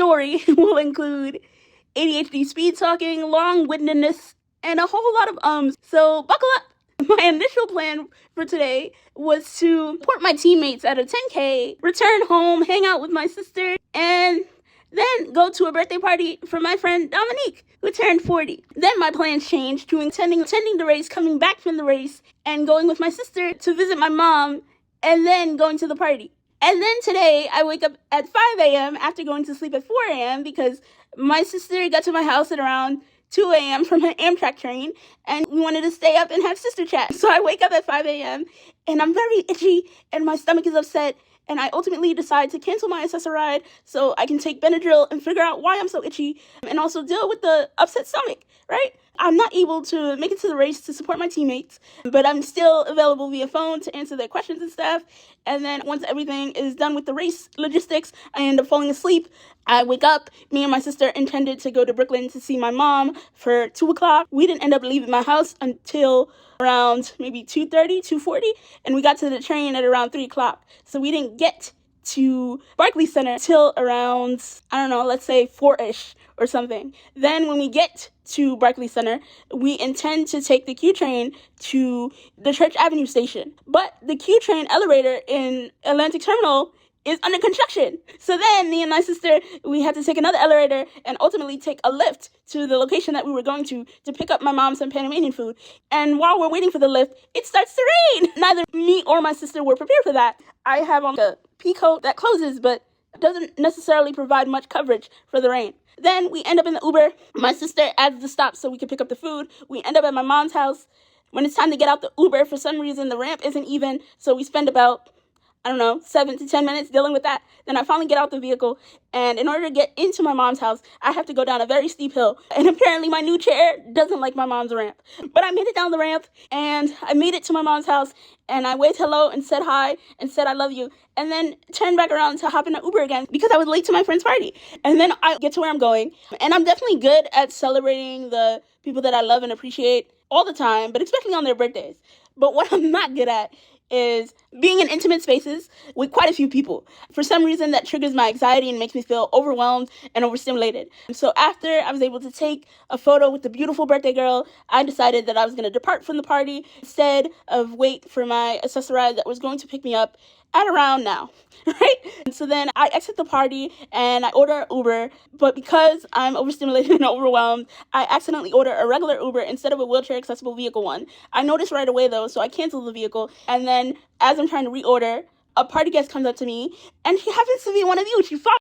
story will include ADHD speed talking, long-windedness, and a whole lot of ums. So buckle up. My initial plan for today was to support my teammates at a 10K, return home, hang out with my sister, and then go to a birthday party for my friend Dominique, who turned 40. Then my plans changed to attending the race, coming back from the race, and going with my sister to visit my mom, and then going to the party. And then today, I wake up at 5 a.m. after going to sleep at 4 a.m. because my sister got to my house at around 2 a.m. from her Amtrak train, and we wanted to stay up and have sister chat. So I wake up at 5 a.m., and I'm very itchy, and my stomach is upset, and I ultimately decide to cancel my assessor ride so I can take Benadryl and figure out why I'm so itchy, and also deal with the upset stomach, right? I'm not able to make it to the race to support my teammates, but I'm still available via phone to answer their questions and stuff. And then once everything is done with the race logistics, I end up falling asleep. I wake up. Me and my sister intended to go to Brooklyn to see my mom for 2 o'clock. We didn't end up leaving my house until around maybe 2:30, 2:40, and we got to the train at around 3 o'clock. So we didn't get to Barclays Center till around, I don't know, let's say 4-ish or something. Then when we get to Barclays Center, we intend to take the Q train to the Church Avenue station. But the Q train elevator in Atlantic Terminal is under construction. So then me and my sister, we had to take another elevator and ultimately take a lift to the location that we were going to pick up my mom some Panamanian food. And while we're waiting for the lift, it starts to rain. Neither me or my sister were prepared for that. I have on a pea coat that closes, but doesn't necessarily provide much coverage for the rain. Then we end up in the Uber. My sister adds the stop so we can pick up the food. We end up at my mom's house. When it's time to get out the Uber, for some reason the ramp isn't even, so we spend about 7 to 10 minutes dealing with that. Then I finally get out the vehicle, and in order to get into my mom's house, I have to go down a very steep hill. And apparently my new chair doesn't like my mom's ramp. But I made it down the ramp, and I made it to my mom's house, and I waved hello and said hi and said I love you, and then turned back around to hop in the Uber again because I was late to my friend's party. And then I get to where I'm going, and I'm definitely good at celebrating the people that I love and appreciate all the time, but especially on their birthdays. But what I'm not good at is being in intimate spaces with quite a few people. For some reason, that triggers my anxiety and makes me feel overwhelmed and overstimulated. So after I was able to take a photo with the beautiful birthday girl, I decided that I was going to depart from the party instead of wait for my assessor ride that was going to pick me up at around now, right? And so then I exit the party and I order an Uber, but because I'm overstimulated and overwhelmed, I accidentally order a regular Uber instead of a wheelchair accessible vehicle one. I noticed right away though, so I cancel the vehicle, and then as I'm trying to reorder, a party guest comes up to me, and she happens to be one of you. She